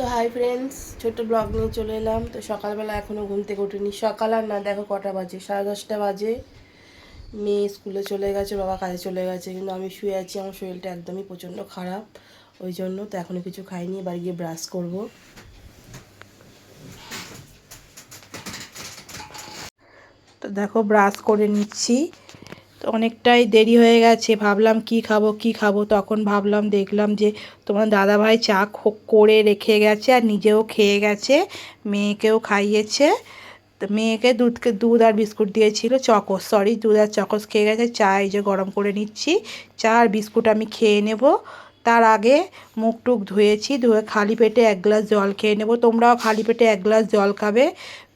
তো hi friends, ছোট্ট blog নিয়ে চলে এলাম। তো সকালবেলা এখনও ঘুম থেকে উঠিনি। সকাল আর না, দেখো কটা বাজে, 10:30 বাজে। মেয়ে স্কুলে চলে গেছে, বাবা কাজে চলে গেছে, কিন্তু আমি শুয়ে আছি। আমার শরীরটা একদমই প্রচণ্ড খারাপ, ওই জন্য তো এখনও কিছু খাইনি। এবার গিয়ে ব্রাশ করব। তো দেখো ব্রাশ করে নিচ্ছি। তো অনেকটাই দেরি হয়ে গেছে, ভাবলাম কি খাবো। তখন দেখলাম যে তোমার দাদাভাই চা করে রেখে গেছে আর নিজেও খেয়ে গেছে, মেয়েকেও খাইয়েছে। তো মেয়েকে দুধ আর বিস্কুট দিয়েছিল, দুধ আর চকোস খেয়ে গেছে। চা এই যে গরম করে নিচ্ছি, চা আর বিস্কুট আমি খেয়ে নেব। তার আগে মুখ টুক ধুয়েছি, ধুয়ে খালি পেটে 1 গ্লাস জল খেয়ে নেব। তোমরাও খালি পেটে 1 গ্লাস জল খাবে।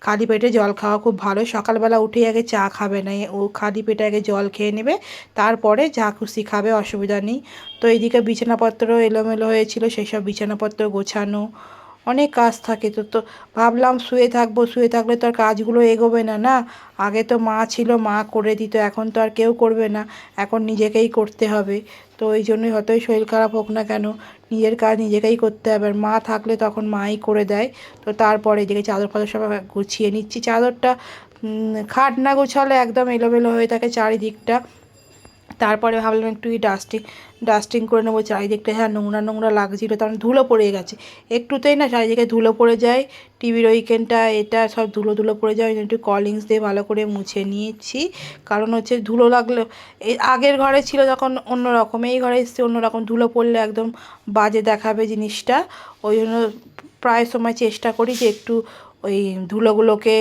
খালি পেটে জল খাওয়া খুব ভালো। সকালবেলা উঠেই আগে চা খাবে না, ও খালি পেটে আগে জল খেয়ে নেবে, তারপরে যা খুশি খাবে, অসুবিধা নেই। তো এইদিকে বিছানাপত্র এলোমেলো হয়েছিল, সেই সব বিছানাপত্র গোছানো, অনেক কাজ থাকে। তো ভাবলাম শুয়ে থাকলে তো আর কাজগুলো এগোবে না, না। আগে তো মা ছিল, মা করে দিত, এখন তো আর কেউ করবে না, এখন নিজেকেই করতে হবে। তো ওই জন্যই যতই শরীর খারাপ হোক না কেন, নিজের কাজ নিজেকেই করতে হবে। আর মা থাকলে তখন মাই করে দেয়। তো তারপরে এদিকে চাদর ফাদর সব গুছিয়ে নিচ্ছি। চাদরটা খাট না গোছালে একদম এলোমেলো হয়ে থাকে চারিদিকটা। তারপরে ভাবলাম একটু ডাস্টিং করে নেবো চারিদিকটা। হ্যাঁ, নোংরা নোংরা লাগছিলো, তখন ধুলো পড়ে গেছে একটুতেই না, চারিদিকে ধুলো পড়ে যায়। টিভির ওইখানটা এটা সব ধুলো ধুলো পড়ে যায়, একটু কলিংস দিয়ে ভালো করে মুছে নিয়েছি। কারণ হচ্ছে ধুলো লাগলে, এই আগের ঘরে ছিল যখন অন্যরকম, এই ঘরে এসছে অন্যরকম, ধুলো পড়লে একদম বাজে দেখাবে জিনিসটা। ওই জন্য প্রায় সময় চেষ্টা করি যে একটু ওই ধুলোগুলোকে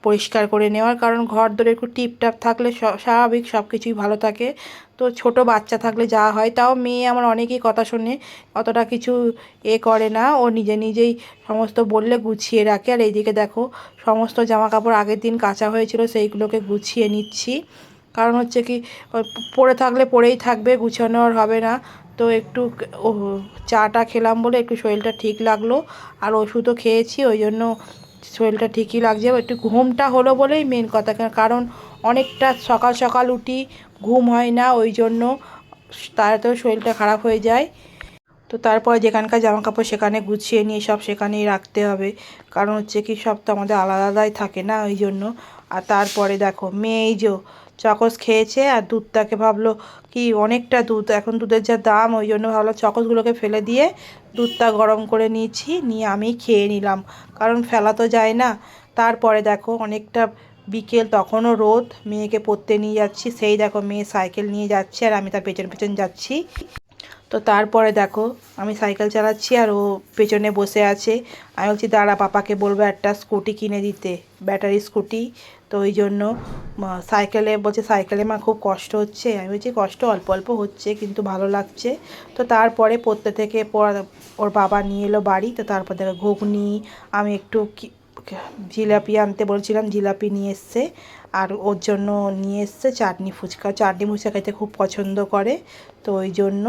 পরিষ্কার করে নেওয়ার। কারণ ঘর দরে একটু টিপটাপ থাকলে স্বাভাবিক সব কিছুই ভালো থাকে। তো ছোট বাচ্চা থাকলে যা হয়, তাও মেয়ে আমার অনেকই কথা শোনে, অতটা কিছু করে না, ও নিজেই সমস্ত বললে গুছিয়ে রাখে। আর এইদিকে দেখো সমস্ত জামা কাপড় আগের দিন কাচা হয়েছিল, সেইগুলোকে গুছিয়ে নিচ্ছি। কারণ হচ্ছে কি, পড়ে থাকলে পড়েই থাকবে, গুছানো আর হবে না। তো একটু চাটা খেলাম বলে একটু শরীরটা ঠিক লাগলো, আর ওষুধও খেয়েছি, ওই জন্য শরীরটা ঠিকই লাগছে। একটু ঘুমটা হলো বলেই মেন কথা, কারণ অনেকটা সকাল সকাল উঠি, ঘুম হয় না, ওই জন্য তাড়াতাড়ি শরীরটা খারাপ হয়ে যায়। তো তারপরে যেখানকার জামাকাপড় সেখানে গুছিয়ে নিয়ে সব সেখানেই রাখতে হবে, কারণ হচ্ছে কি সব তো আমাদের আলাদা আলাদাই থাকে না, ওই জন্য। আর তারপরে দেখো মেয়ে এই যে চকোস খেয়েছে, আর দুধটাকে ভাবলো কি অনেকটা দুধ, এখন দুধের যা দাম, ওই জন্য ভাবলো চকোসগুলোকে ফেলে দিয়ে দুধটা গরম করে নিয়েছি, নিয়ে আমি খেয়ে নিলাম, কারণ ফেলা তো যায় না। তারপরে দেখো অনেকটা বিকেল, তখনও রোদ, মেয়েকে পড়তে নিয়ে যাচ্ছি। সেই দেখো মেয়ে সাইকেল নিয়ে যাচ্ছে আর আমি তার পেছন পেছন যাচ্ছি। তো তারপরে দেখো আমি সাইকেল চালাচ্ছি আর ও পেছনে বসে আছে। আমি বলছি দাঁড়া, পাপাকে বলবো একটা স্কুটি কিনে দিতে, ব্যাটারি স্কুটি। তো ওই জন্য সাইকেলে বলছে, সাইকেলে মা খুব কষ্ট হচ্ছে। আমি বলছি কষ্ট অল্প অল্প হচ্ছে, কিন্তু ভালো লাগছে। তো তারপরে পড়তে থেকে ওর বাবা নিয়ে এলো বাড়ি। তো তারপর দেখো ঘুগনি, আমি একটু জিলাপি আনতে বলছিলাম, জিলাপি নিয়ে এসছে। আর ওর জন্য নিয়ে এসছে চাটনি ফুচকা খেতে খুব পছন্দ করে, তো ওই জন্য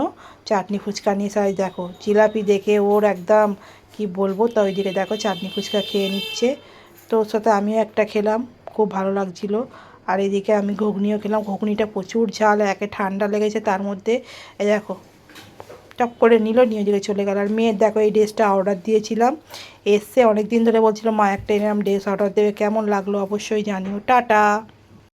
চাটনি ফুচকা নিয়ে সবাই দেখো জিলাপি দেখে ওর একদম কি বলবো। তো ওইদিকে দেখো চাটনি ফুচকা খেয়ে নিচ্ছে, তো ওর সাথে আমিও একটা খেলাম, খুব ভালো লাগছিলো। আর এদিকে আমি ঘুগনিও খেলাম, ঘুগনিটা প্রচুর ঝাল, একে ঠান্ডা লেগেছে, তার মধ্যে এই দেখো টপ করে নিল, নিয়ে দিকে চলে গেল। আর মেয়ের দেখো এই ড্রেসটা অর্ডার দিয়েছিলাম, এসছে, অনেক দিন ধরে বলছিল মা একটা এরকম ড্রেস অর্ডার দেবে, কেমন লাগলো অবশ্যই জানিও। টাটা।